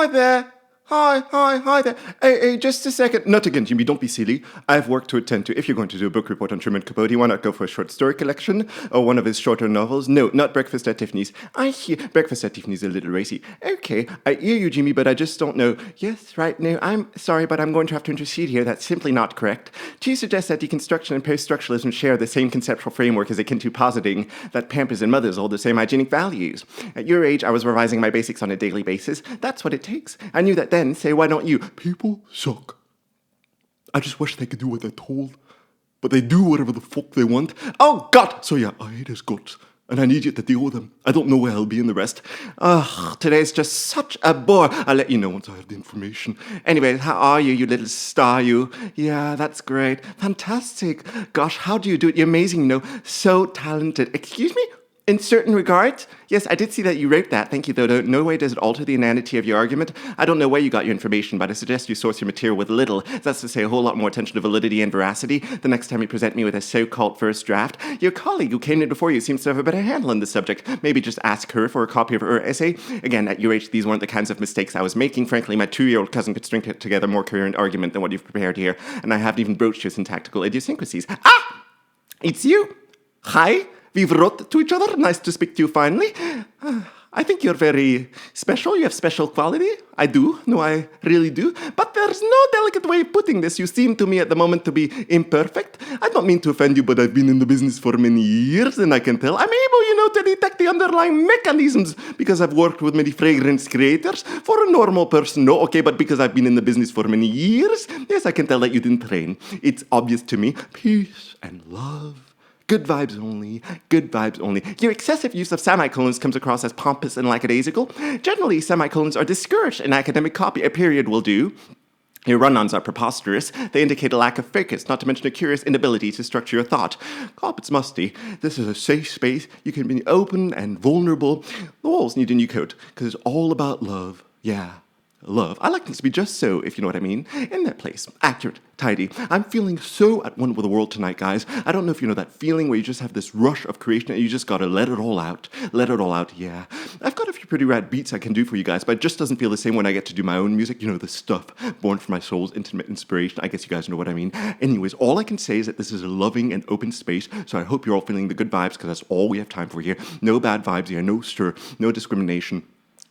Hi there. Hi there. Hey, just a second. Not again, Jimmy, don't be silly. I have work to attend to. If you're going to do a book report on Truman Capote, why not go for a short story collection or one of his shorter novels? No, not Breakfast at Tiffany's. I hear Breakfast at Tiffany's a little racy. Okay, I hear you, Jimmy, but I just don't know. Yes, right, no, I'm sorry, but I'm going to have to intercede here. That's simply not correct. To suggest that deconstruction and post-structuralism share the same conceptual framework is akin to positing that pampers and mothers hold the same hygienic values. At your age, I was revising my basics on a daily basis. That's what it takes. I knew that then. Say, why don't you? People suck. I just wish they could do what they're told. But they do whatever the fuck they want. Oh, God! So yeah, I hate his guts. And I need you to deal with him. I don't know where I'll be in the rest. Ugh, today's just such a bore. I'll let you know once I have the information. Anyway, how are you, you little star, you? Yeah, that's great. Fantastic. Gosh, how do you do it? You're amazing, you know. So talented. Excuse me? In certain regards, yes, I did see that you wrote that. Thank you, though. No way does it alter the inanity of your argument. I don't know where you got your information, but I suggest you source your material with little. That's to say, a whole lot more attention to validity and veracity the next time you present me with a so-called first draft. Your colleague who came in before you seems to have a better handle on the subject. Maybe just ask her for a copy of her essay. Again, at your age, these weren't the kinds of mistakes I was making. Frankly, my 2-year-old cousin could string together a more coherent argument than what you've prepared here, and I haven't even broached your syntactical idiosyncrasies. Ah! It's you! Hi! We've wrote to each other. Nice to speak to you finally. I think you're very special. You have special quality. I do. No, I really do. But there's no delicate way of putting this. You seem to me at the moment to be imperfect. I don't mean to offend you, but I've been in the business for many years, and I can tell I'm able, to detect the underlying mechanisms because I've worked with many fragrance creators. For a normal person, no, okay, but because I've been in the business for many years, yes, I can tell that you didn't train. It's obvious to me. Peace and love. Good vibes only, good vibes only. Your excessive use of semicolons comes across as pompous and lackadaisical. Generally, semicolons are discouraged in academic copy. A period will do. Your run-ons are preposterous. They indicate a lack of focus, not to mention a curious inability to structure your thought. Carpet's musty. This is a safe space. You can be open and vulnerable. The walls need a new coat, because it's all about love. Yeah. Love. I like things to be just so, if you know what I mean. In that place. Accurate. Tidy. I'm feeling so at one with the world tonight, guys. I don't know if you know that feeling where you just have this rush of creation and you just gotta let it all out. Let it all out, yeah. I've got a few pretty rad beats I can do for you guys, but it just doesn't feel the same when I get to do my own music. You know, the stuff born from my soul's intimate inspiration. I guess you guys know what I mean. Anyways, all I can say is that this is a loving and open space, so I hope you're all feeling the good vibes, because that's all we have time for here. No bad vibes here, no stir, no discrimination.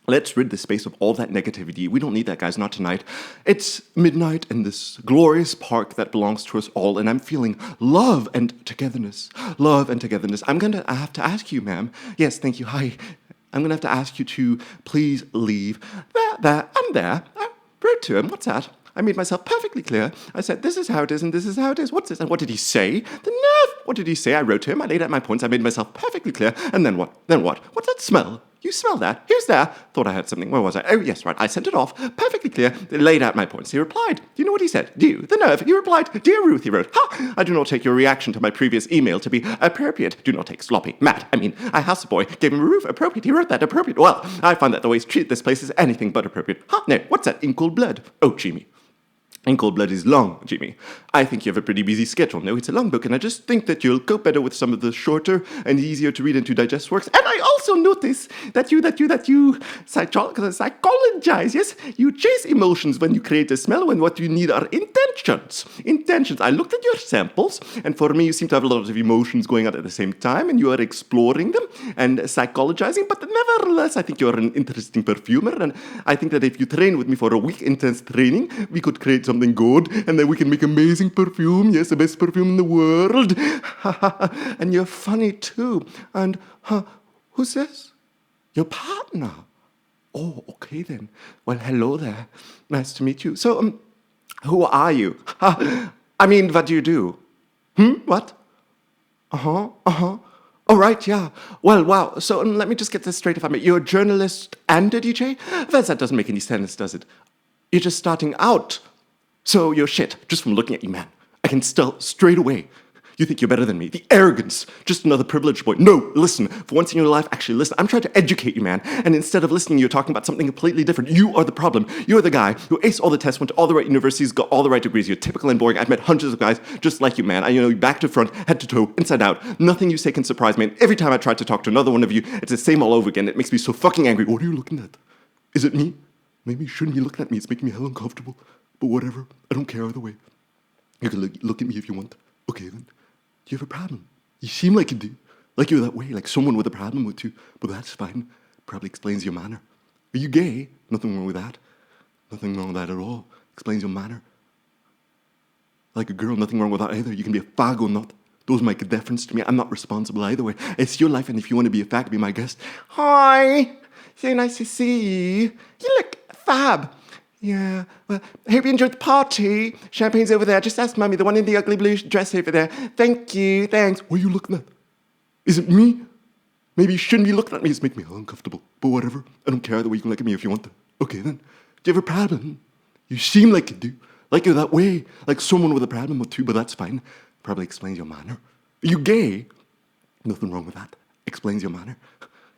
Let's rid the space of all that negativity. We don't need that, guys, not tonight. It's midnight in this glorious park that belongs to us all, and I'm feeling love and togetherness. Love and togetherness. I'm going to have to ask you, ma'am. Yes, thank you. Hi. I'm going to have to ask you to please leave. There, I'm there. I wrote to him. What's that? I made myself perfectly clear. I said, this is how it is, and this is how it is. What's this? And what did he say? The nerve! What did he say? I wrote to him. I laid out my points. I made myself perfectly clear. And then what? Then what? What's that smell? You smell that? Who's there? Thought I heard something. Where was I? Oh, yes, right. I sent it off. Perfectly clear. Laid out my points. He replied. Do you know what he said? Do you? The nerve. He replied. Dear Ruth, he wrote. Ha! I do not take your reaction to my previous email to be appropriate. Do not take sloppy. Mad. I mean, I houseboy. Gave him a roof. Appropriate. He wrote that. Appropriate. Well, I find that the way to treat this place is anything but appropriate. Ha! No. What's that? In cold blood. Oh, Jimmy. In Cold Blood is long, Jimmy. I think you have a pretty busy schedule. No, it's a long book, and I just think that you'll cope better with some of the shorter and easier to read and to digest works. And I also notice that you psychologize, yes? You chase emotions when you create a smell, when what you need are intentions. Intentions. I looked at your samples, and for me, you seem to have a lot of emotions going on at the same time, and you are exploring them and psychologizing, but nevertheless, I think you're an interesting perfumer, and I think that if you train with me for a week, intense training, we could create something good, and then we can make amazing perfume. Yes, the best perfume in the world. And you're funny too. And who's this? Your partner. Oh, okay then. Well, hello there. Nice to meet you. So, who are you? I mean, what do you do? What? Oh, right, yeah. Well, wow. So, let me just get this straight if I may. You're a journalist and a DJ? Well, that doesn't make any sense, does it? You're just starting out. So you're shit, just from looking at you, man. I can tell straight away. You think you're better than me. The arrogance. Just another privileged boy. No, listen. For once in your life, actually listen. I'm trying to educate you, man. And instead of listening, you're talking about something completely different. You are the problem. You're the guy who aced all the tests, went to all the right universities, got all the right degrees. You're typical and boring. I've met hundreds of guys just like you, man. I know you back to front, head to toe, inside out. Nothing you say can surprise me. And every time I try to talk to another one of you, it's the same all over again. It makes me so fucking angry. What are you looking at? Is it me? Maybe you shouldn't be looking at me. It's making me hell uncomfortable. But whatever. I don't care either way. You can look at me if you want. Okay, then. Do you have a problem? You seem like you do. Like you're that way, like someone with a problem with you. But that's fine. Probably explains your manner. Are you gay? Nothing wrong with that. Nothing wrong with that at all. Explains your manner. Like a girl, nothing wrong with that either. You can be a fag or not. Those make a difference to me. I'm not responsible either way. It's your life, and if you want to be a fag, be my guest. Hi! So nice to see you. You look fab. Yeah, well, I hope you enjoyed the party. Champagne's over there. Just ask Mummy, the one in the ugly blue dress over there. Thank you, thanks. What are you looking at? Is it me? Maybe you shouldn't be looking at me. It's making me uncomfortable. But whatever. I don't care. The way you can look at me if you want to. Okay, then. Do you have a problem? You seem like you do. Like you're that way. Like someone with a problem with you, but that's fine. Probably explains your manner. Are you gay? Nothing wrong with that. Explains your manner.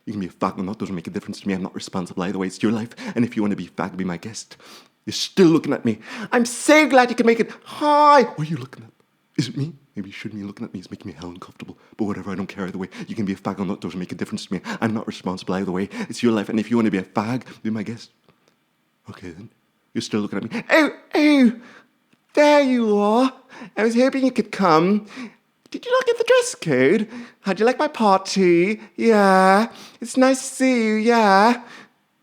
You can be a fag or not, doesn't make a difference to me. I'm not responsible either way. It's your life. And if you want to be a fag, be my guest. You're still looking at me. I'm so glad you could make it. Hi. What are you looking at? Is it me? Maybe you shouldn't be looking at me. It's making me hell uncomfortable. But whatever, I don't care either way. You can be a fag or not, doesn't make a difference to me. I'm not responsible either way. It's your life. And if you want to be a fag, be my guest. Okay, then. You're still looking at me. Oh. There you are. I was hoping you could come. Did you not get the dress code? How'd you like my party? Yeah. It's nice to see you, yeah.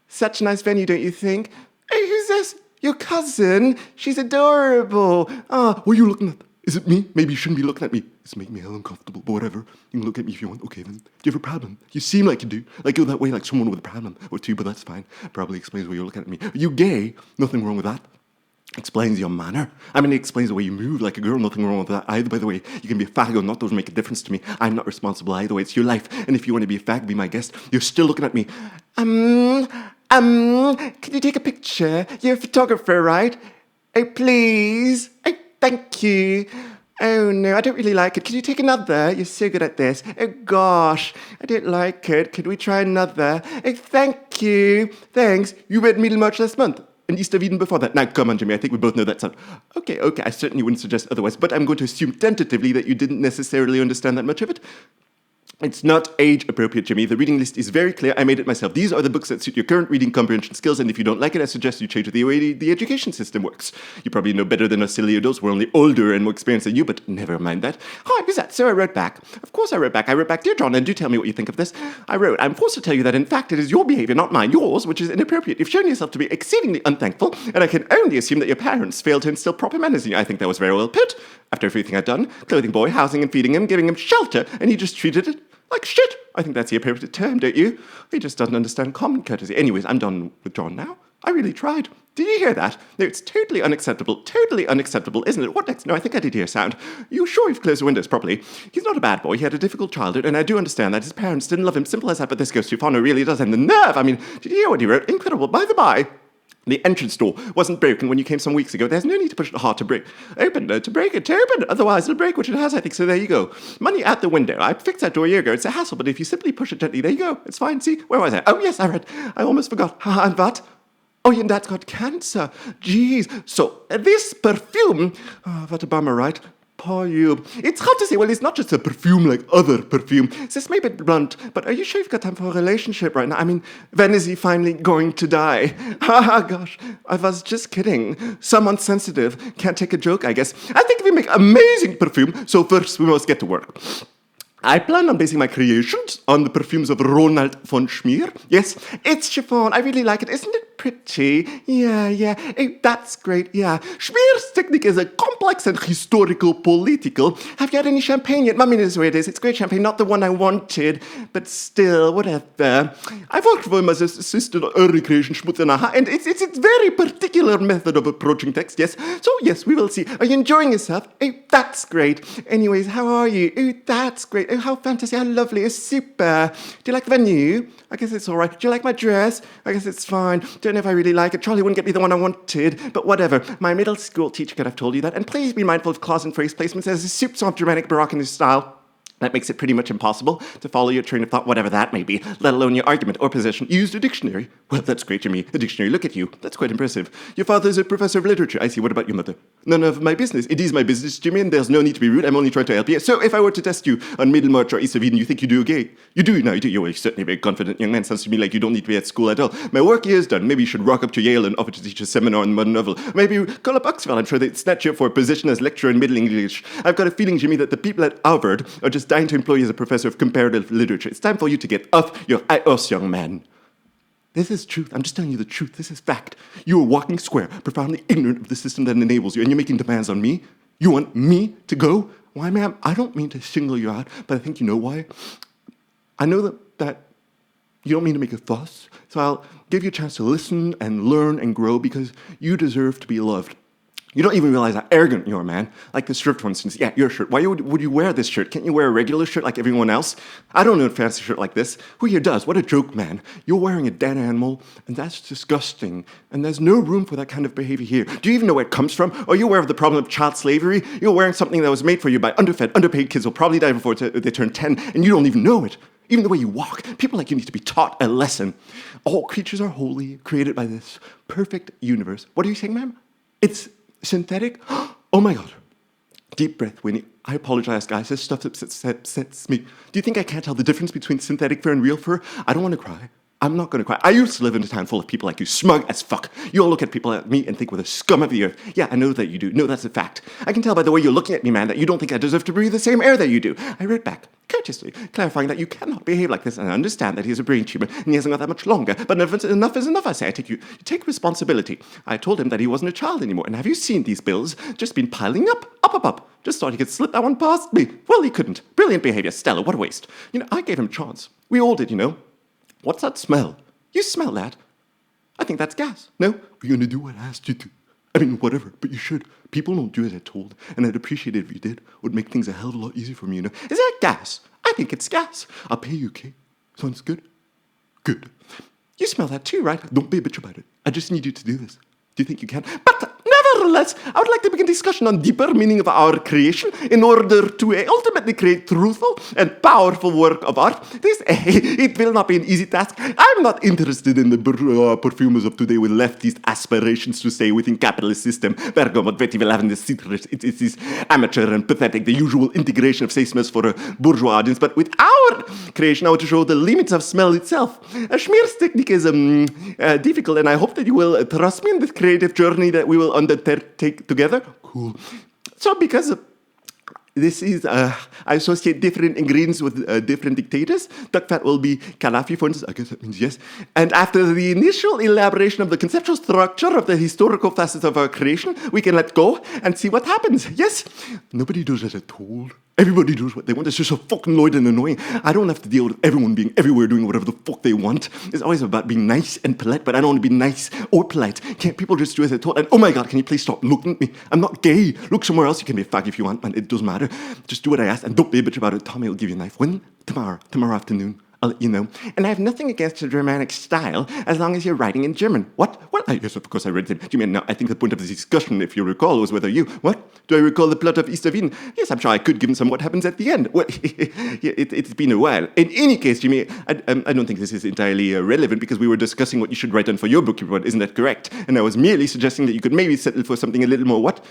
Such a nice venue, don't you think? Hey, who's this? Your cousin? She's adorable. What are you looking at? Is it me? Maybe you shouldn't be looking at me. It's making me hell uncomfortable, but whatever. You can look at me if you want. Okay, then. Do you have a problem? You seem like you do. Like you're that way, like someone with a problem. Or two, but that's fine. Probably explains why you're looking at me. Are you gay? Nothing wrong with that. Explains your manner. I mean, it explains the way you move like a girl. Nothing wrong with that either, by the way. You can be a fag or not. Doesn't make a difference to me. I'm not responsible either way. It's your life. And if you want to be a fag, be my guest. You're still looking at me. Can you take a picture? You're a photographer, right? Oh, please. Oh, thank you. Oh, no, I don't really like it. Can you take another? You're so good at this. Oh, gosh, I don't like it. Could we try another? Oh, thank you. Thanks. You read Middlemarch last month. And East of Eden before that. Now, come on, Jimmy, I think we both know that sound. Okay, I certainly wouldn't suggest otherwise, but I'm going to assume tentatively that you didn't necessarily understand that much of it. It's not age-appropriate, Jimmy. The reading list is very clear. I made it myself. These are the books that suit your current reading comprehension skills, and if you don't like it, I suggest you change the way the education system works. You probably know better than us silly adults. We're only older and more experienced than you, but never mind that. Hi, who's that? So I wrote back. Of course I wrote back. Dear John, and do tell me what you think of this. I'm forced to tell you that, in fact, it is your behavior, not mine, yours, which is inappropriate. You've shown yourself to be exceedingly unthankful, and I can only assume that your parents failed to instill proper manners in you. I think that was very well put. After everything I'd done, clothing boy, housing and feeding him, giving him shelter, and he just treated it like shit. I think that's the appropriate term, don't you? He just doesn't understand common courtesy. Anyways, I'm done with John now. I really tried. Did you hear that? No, it's totally unacceptable, isn't it? What next? No, I think I did hear sound. You sure you've closed the windows properly? He's not a bad boy. He had a difficult childhood, and I do understand that his parents didn't love him. Simple as that, but this goes too far. No, it really does. And the nerve! I mean, did you hear what he wrote? Incredible. By the by, the entrance door wasn't broken when you came some weeks ago. There's no need to push it hard to break. Open to break it, to open. Otherwise, it'll break, which it has, I think. So there you go. Money out the window. I fixed that door a year ago. It's a hassle, but if you simply push it gently, there you go. It's fine. See, where was I? Oh, yes, I read. I almost forgot. And what? Oh, your dad's got cancer. Jeez. So this perfume, what a bummer, right? Poor you. It's hard to say. Well, it's not just a perfume like other perfume. This may be blunt, but are you sure you've got time for a relationship right now? I mean, when is he finally going to die? Gosh, I was just kidding. Someone sensitive can't take a joke, I guess. I think we make amazing perfume, so first we must get to work. I plan on basing my creations on the perfumes of Ronald von Schmier. Yes, it's chiffon. I really like it. Isn't it pretty? Yeah. Hey, that's great, yeah. Schmier's technique is a complex and historical political. Have you had any champagne yet? Mummy knows where it is. It's great champagne, not the one I wanted. But still, whatever. I've worked for him as assistant early creation Schmutzenacher, and it's a very particular method of approaching text, yes. So, yes, we will see. Are you enjoying yourself? Oh, that's great. Anyways, how are you? Oh, that's great. Oh, how fantastic, how lovely, it's super. Do you like the venue? I guess it's all right. Do you like my dress? I guess it's fine. Don't know if I really like it. Charlie wouldn't get me the one I wanted, but whatever. My middle school teacher could have told you that. And please be mindful of clause and phrase placements. There's a soup of Germanic Baroque in his style. That makes it pretty much impossible to follow your train of thought, whatever that may be, let alone your argument or position. You used a dictionary. Well, that's great, Jimmy. A dictionary, look at you. That's quite impressive. Your father is a professor of literature. I see. What about your mother? None of my business. It is my business, Jimmy, and there's no need to be rude. I'm only trying to help you. So if I were to test you on Middlemarch or East of Eden, you think you do okay? You do now. You do. You're certainly a very confident young man. Sounds to me like you don't need to be at school at all. My work here is done. Maybe you should rock up to Yale and offer to teach a seminar on the modern novel. Maybe you call up Oxford. I'm sure they'd snatch you up for a position as lecturer in Middle English. I've got a feeling, Jimmy, that the people at Harvard are just dying to employ you as a professor of comparative literature. It's time for you to get off your horse, young man. This is truth. I'm just telling you the truth. This is fact. You are walking square, profoundly ignorant of the system that enables you, and you're making demands on me. You want me to go? Why, ma'am? I don't mean to single you out, but I think you know why. I know that you don't mean to make a fuss, so I'll give you a chance to listen and learn and grow because you deserve to be loved. You don't even realize how arrogant you are, man. Like this shirt, for instance. Yeah, your shirt. Why would you wear this shirt? Can't you wear a regular shirt like everyone else? I don't know a fancy shirt like this. Who here does? What a joke, man. You're wearing a dead animal, and that's disgusting. And there's no room for that kind of behavior here. Do you even know where it comes from? Are you aware of the problem of child slavery? You're wearing something that was made for you by underfed, underpaid kids who'll probably die before they turn 10, and you don't even know it. Even the way you walk, people like you need to be taught a lesson. All creatures are holy, created by this perfect universe. What are you saying, ma'am? It's synthetic? Oh my God. Deep breath, Winnie. I apologize, guys. This stuff upsets me. Do you think I can't tell the difference between synthetic fur and real fur? I don't want to cry. I'm not going to cry. I used to live in a town full of people like you, smug as fuck. You all look at people like me and think we're the scum of the earth. Yeah, I know that you do. No, that's a fact. I can tell by the way you're looking at me, man, that you don't think I deserve to breathe the same air that you do. I wrote back, courteously, clarifying that you cannot behave like this, and I understand that he has a brain tumor and he hasn't got that much longer, but enough is enough, I say. You take responsibility. I told him that he wasn't a child anymore, and have you seen these bills? Just been piling up. Just thought he could slip that one past me. Well, he couldn't. Brilliant behavior. Stella, what a waste. I gave him a chance. We all did, What's that smell? You smell that? I think that's gas. No? You're going to do what I asked you to. I mean, whatever, but you should. People don't do as I told, and I'd appreciate it if you did. It would make things a hell of a lot easier for me, Is that gas? I think it's gas. I'll pay you, okay? Sounds good? Good. You smell that too, right? Don't be a bitch about it. I just need you to do this. Do you think you can? But nevertheless, I would like to begin discussion on deeper meaning of our creation in order to ultimately create truthful and powerful work of art. It will not be an easy task. I'm not interested in the perfumers of today with leftist aspirations to stay within capitalist system. Bergamot, vetiver, lavender, citrus. It is amateur and pathetic, the usual integration of say smells for a bourgeois audience. But with our creation, I want to show the limits of smell itself. A Schmier's technique is difficult, and I hope that you will trust me in this creative journey that we will undertake together. Cool. So because this is, I associate different ingredients with different dictators. Duck fat will be Gaddafi, for instance. I guess that means yes. And after the initial elaboration of the conceptual structure of the historical facets of our creation, we can let go and see what happens. Yes? Nobody does as I told. Everybody does what they want. It's just so fucking annoyed and annoying. I don't have to deal with everyone being everywhere doing whatever the fuck they want. It's always about being nice and polite, but I don't want to be nice or polite. Can't people just do as I told? And oh my God, can you please stop looking at me? I'm not gay. Look somewhere else. You can be a fag if you want, man. It doesn't matter. Just do what I ask and don't be a bitch about it. Tommy will give you a knife. When? Tomorrow afternoon. I'll let you know. And I have nothing against the Germanic style as long as you're writing in German. What? Well, yes, of course I read it. Do you mean, no, I think the point of this discussion, if you recall, was whether you... What? Do I recall the plot of East of Eden? Yes, I'm sure I could, given some what happens at the end. Well, it's been a while. In any case, Jimmy, I don't think this is entirely relevant because we were discussing what you should write down for your book report. Isn't that correct? And I was merely suggesting that you could maybe settle for something a little more what?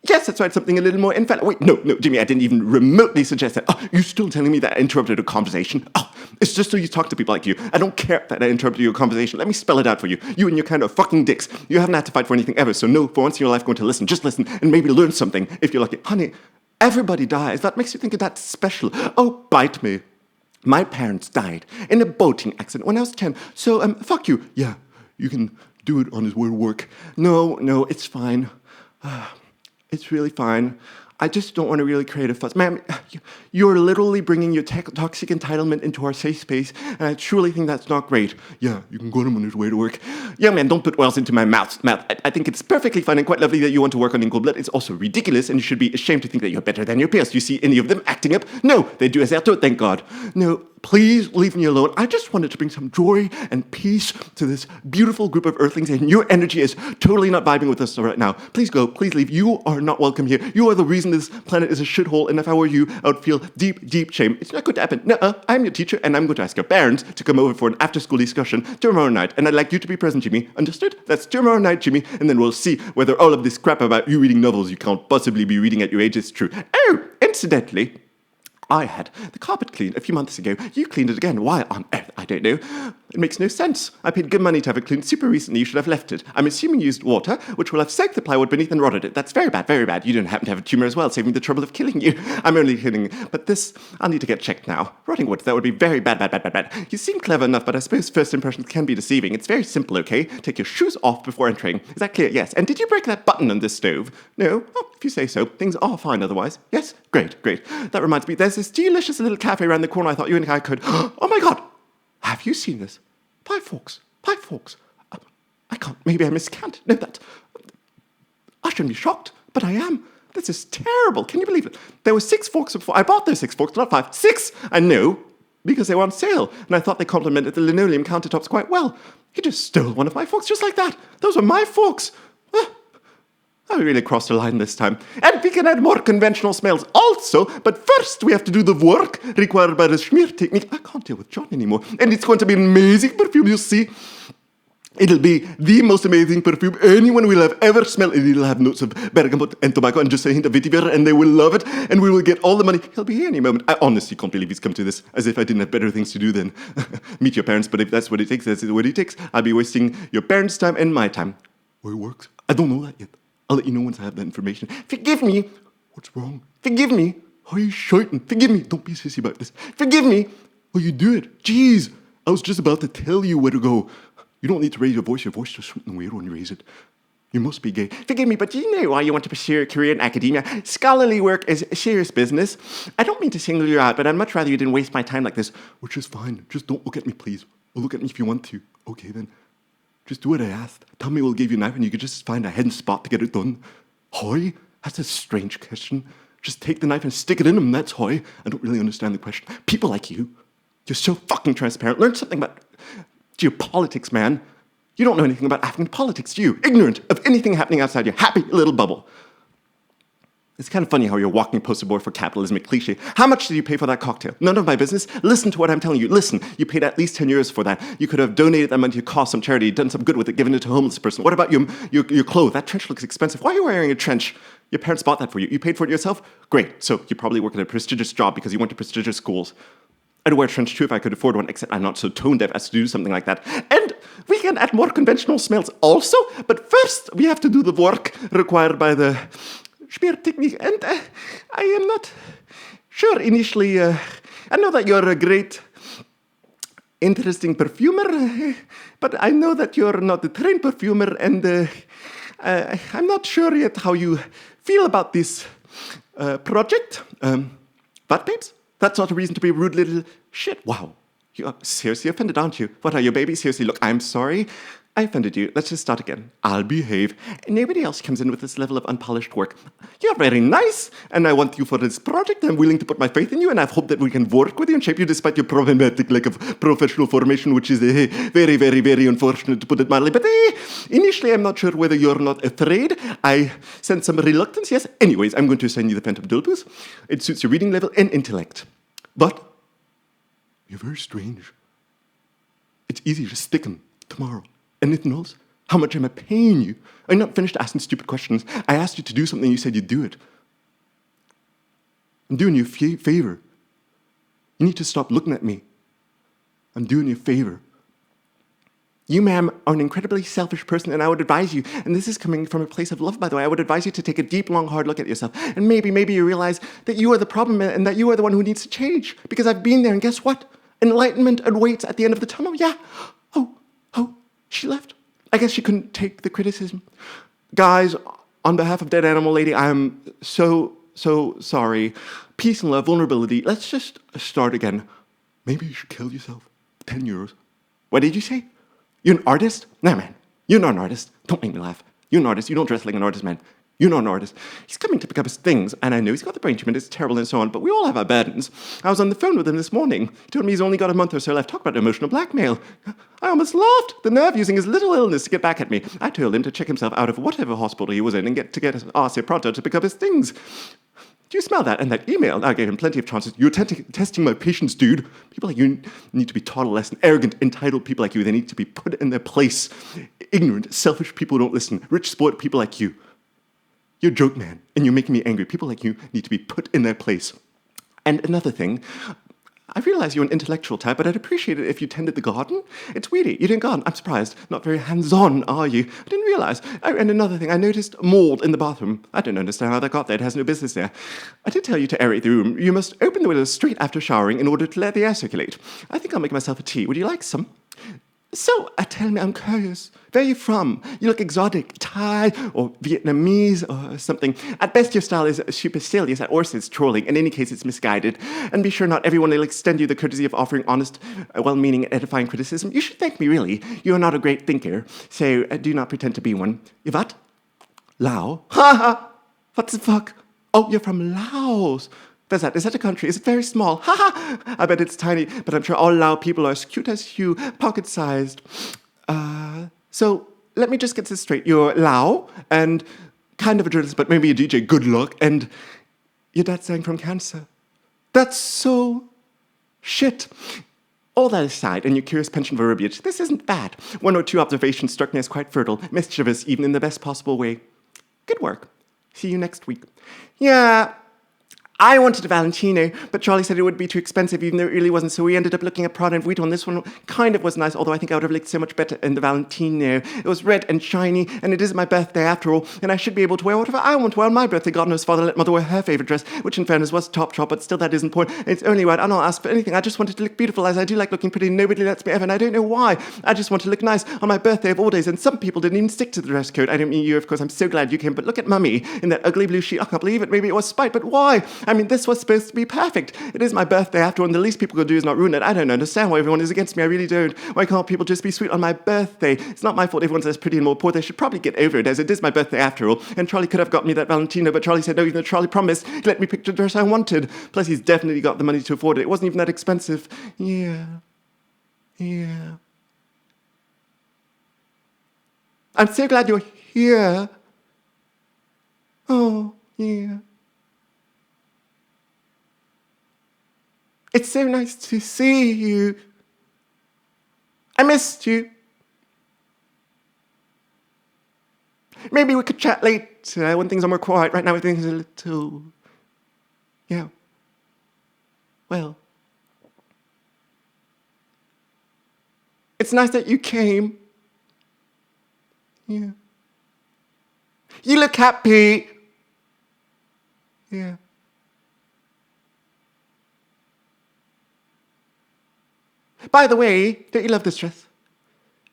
Yes, that's right, something a little more infallible. Wait, no, Jimmy, I didn't even remotely suggest that. Oh, you're still telling me that I interrupted a conversation? Oh, it's just so you talk to people like you. I don't care that I interrupted your conversation. Let me spell it out for you. You and your kind of fucking dicks. You haven't had to fight for anything ever, so no, for once in your life, going to listen. Just listen and maybe learn something if you're lucky. Honey, everybody dies. That makes you think that's special. Oh, bite me. My parents died in a boating accident when I was 10. So, fuck you. Yeah, you can do it on his way to work. No, it's fine. It's really fine. I just don't want to really create a fuss. Ma'am, you're literally bringing your toxic entitlement into our safe space, and I truly think that's not great. Yeah, you can go to him on his way to work. Young man, don't put words into my mouth. I think it's perfectly fine and quite lovely that you want to work on In Cold Blood. It's also ridiculous, and you should be ashamed to think that you're better than your peers. Do you see any of them acting up? No, they do as they're told, thank God. No, Please leave me alone. I just wanted to bring some joy and peace to this beautiful group of Earthlings, and your energy is totally not vibing with us right now. Please go. Please leave. You are not welcome here. You are the reason this planet is a shithole, and if I were you, I would feel deep, deep shame. It's not going to happen. Nuh-uh. I'm your teacher, and I'm going to ask your parents to come over for an after-school discussion tomorrow night, and I'd like you to be present, Jimmy. Understood? That's tomorrow night, Jimmy, and then we'll see whether all of this crap about you reading novels you can't possibly be reading at your age is true. Oh, incidentally, I had the carpet cleaned a few months ago. You cleaned it again. Why on earth? I don't know. It makes no sense. I paid good money to have it cleaned super recently. You should have left it. I'm assuming you used water, which will have soaked the plywood beneath and rotted it. That's very bad, very bad. You didn't happen to have a tumor as well, saving me the trouble of killing you. I'm only kidding. But this, I'll need to get checked now. Rotting wood, that would be very bad, bad, bad, bad, bad. You seem clever enough, but I suppose first impressions can be deceiving. It's very simple, okay? Take your shoes off before entering. Is that clear? Yes. And did you break that button on this stove? No? Oh, if you say so. Things are fine otherwise. Yes? Great, great. That reminds me, there's this delicious little cafe around the corner. I thought you and I could... Oh my God! Have you seen this? Pie forks. Pie forks. I can't. Maybe I miscant. No, that... I shouldn't be shocked, but I am. This is terrible. Can you believe it? There were 6 forks before. I bought those 6 forks, not 5. 6! I know, because they were on sale, and I thought they complemented the linoleum countertops quite well. He just stole one of my forks just like that. Those are my forks. I really crossed the line this time. And we can add more conventional smells also, but first we have to do the work required by the smear technique. I can't deal with John anymore. And it's going to be an amazing perfume, you'll see. It'll be the most amazing perfume anyone will have ever smelled. And it'll have notes of bergamot and tobacco and just a hint of vetiver, and they will love it, and we will get all the money. He'll be here any moment. I honestly can't believe he's come to this, as if I didn't have better things to do than meet your parents, but if that's what it takes, that's what it takes. I'll be wasting your parents' time and my time. Well, it works. I don't know that yet. I'll let you know once I have that information. Forgive me. What's wrong? Forgive me. Why are you shouting? Forgive me. Don't be a sissy about this. Forgive me. Oh, you do it. Jeez. I was just about to tell you where to go. You don't need to raise your voice. Your voice does something weird when you raise it. You must be gay. Forgive me, but do you know why you want to pursue a career in academia? Scholarly work is serious business. I don't mean to single you out, but I'd much rather you didn't waste my time like this. Which is fine. Just don't look at me, please. Or look at me if you want to. Okay, then. Just do what I asked. Tell me we'll give you a knife and you could just find a hidden spot to get it done. Hoy? That's a strange question. Just take the knife and stick it in him, that's hoy. I don't really understand the question. People like you, you're so fucking transparent. Learn something about geopolitics, man. You don't know anything about African politics, do you? Ignorant of anything happening outside your happy little bubble. It's kind of funny how you're walking poster boy for capitalism, a cliche. How much did you pay for that cocktail? None of my business. Listen to what I'm telling you. Listen, you paid at least 10 euros for that. You could have donated that money to cause some charity, done some good with it, given it to a homeless person. What about your clothes? That trench looks expensive. Why are you wearing a trench? Your parents bought that for you. You paid for it yourself? Great. So you probably work at a prestigious job because you went to prestigious schools. I'd wear a trench too if I could afford one, except I'm not so tone deaf as to do something like that. And we can add more conventional smells also, but first we have to do the work required by the smear technique, and I am not sure initially. I know that you're a great, interesting perfumer, but I know that you're not a trained perfumer, and I'm not sure yet how you feel about this project. Butt babes? That's not a reason to be a rude little shit. Wow. You are seriously offended, aren't you? What are you, baby? Seriously, look, I'm sorry. I offended you. Let's just start again. I'll behave. Nobody else comes in with this level of unpolished work. You're very nice, and I want you for this project. I'm willing to put my faith in you, and I hope that we can work with you and shape you despite your problematic lack of professional formation, which is very, very, very unfortunate, to put it mildly. But initially, I'm not sure whether you're not afraid. I sense some reluctance, yes. Anyways, I'm going to assign you the Phantom Dulbus. It suits your reading level and intellect. But you're very strange. It's easy to stick 'em tomorrow. Anything else? How much am I paying you? I'm not finished asking stupid questions. I asked you to do something, you said you'd do it. I'm doing you a favor. You need to stop looking at me. I'm doing you a favor. You, ma'am, are an incredibly selfish person, and I would advise you, and this is coming from a place of love, by the way, I would advise you to take a deep, long, hard look at yourself, and maybe you realize that you are the problem and that you are the one who needs to change, because I've been there, and guess what? Enlightenment awaits at the end of the tunnel, yeah. Oh, she left. I guess she couldn't take the criticism. Guys, on behalf of Dead Animal Lady, I am so sorry. Peace and love, vulnerability. Let's just start again. Maybe you should kill yourself. 10 euros. What did you say? You're an artist? Nah, man. You're not an artist. Don't make me laugh. You're an artist. You don't dress like an artist, man. You're not an artist. He's coming to pick up his things, and I know he's got the brain tumor, it's terrible and so on, but we all have our burdens. I was on the phone with him this morning. He told me he's only got a month or so left. Talk about emotional blackmail. I almost laughed. The nerve using his little illness to get back at me. I told him to check himself out of whatever hospital he was in and to get Arce pronto to pick up his things. Do you smell that? And that email, I gave him plenty of chances. You're testing my patience, dude. People like you need to be taught a lesson. Arrogant, entitled people like you, they need to be put in their place. Ignorant, selfish people don't listen. Rich, spoiled people like you. You're a joke man, and you're making me angry. People like you need to be put in their place. And another thing, I realize you're an intellectual type, but I'd appreciate it if you tended the garden. It's weedy. You didn't garden. I'm surprised. Not very hands-on, are you? I didn't realize. And another thing, I noticed mold in the bathroom. I don't understand how that got there. It has no business there. I did tell you to aerate the room. You must open the windows straight after showering in order to let the air circulate. I think I'll make myself a tea. Would you like some? So, tell me, I'm curious. Where are you from? You look exotic, Thai or Vietnamese or something. At best, your style is supercilious. At worst, it's trolling. In any case, it's misguided. And be sure not everyone will extend you the courtesy of offering honest, well-meaning, edifying criticism. You should thank me, really. You are not a great thinker, so do not pretend to be one. You what? Lao? Ha ha! What the fuck? Oh, you're from Laos. Where's that? Is that a country? Is it very small? Ha ha! I bet it's tiny, but I'm sure all Lao people are as cute as you, pocket-sized. So, let me just get this straight. You're Lao, and kind of a journalist, but maybe a DJ, good luck, and your dad's dying from cancer. That's so shit. All that aside, and your curious penchant for verbiage, this isn't bad. One or two observations struck me as quite fertile, mischievous, even in the best possible way. Good work. See you next week. Yeah. I wanted a Valentino, but Charlie said it would be too expensive, even though it really wasn't, so we ended up looking at Prada and Vuitton. This one kind of was nice, although I think I would have looked so much better in the Valentino. It was red and shiny, and it is my birthday after all, and I should be able to wear whatever I want to wear on my birthday. God knows father let mother wear her favourite dress, which in fairness was top, but still that isn't point. It's only right. I don't ask for anything. I just wanted to look beautiful, as I do like looking pretty. Nobody lets me ever, and I don't know why. I just want to look nice on my birthday of all days, and some people didn't even stick to the dress code. I don't mean you, of course. I'm so glad you came, but look at Mummy in that ugly blue sheet. I can't believe it. Maybe it was spite, but why? I mean, this was supposed to be perfect. It is my birthday after all, and the least people could do is not ruin it. I don't understand why everyone is against me. I really don't. Why can't people just be sweet on my birthday? It's not my fault everyone's less pretty and more poor. They should probably get over it, as it is my birthday after all. And Charlie could have got me that Valentino, but Charlie said no, even though Charlie promised he'd let me pick the dress I wanted. Plus, he's definitely got the money to afford it. It wasn't even that expensive. Yeah. I'm so glad you're here. Oh, yeah. It's so nice to see you. I missed you. Maybe we could chat later when things are more quiet. Right now, everything's a little... Yeah. Well. It's nice that you came. Yeah. You look happy. Yeah. By the way, don't you love this dress?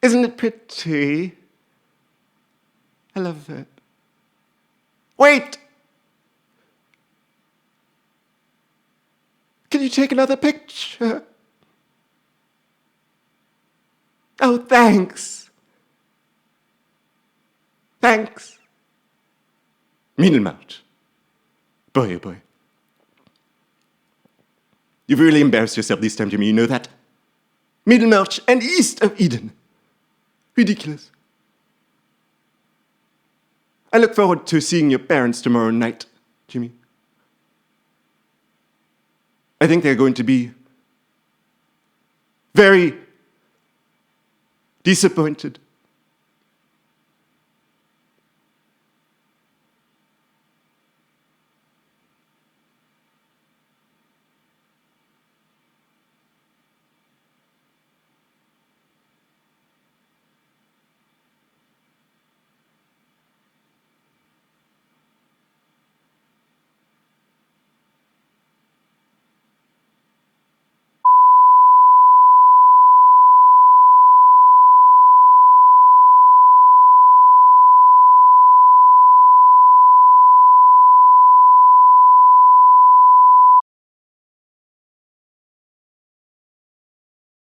Isn't it pretty? I love it. Wait! Can you take another picture? Oh, thanks. Thanks. Middelmaut. Boy, oh boy. You've really embarrassed yourself this time, Jimmy, you know that? Middlemarch and east of Eden. Ridiculous. I look forward to seeing your parents tomorrow night, Jimmy. I think they're going to be very disappointed.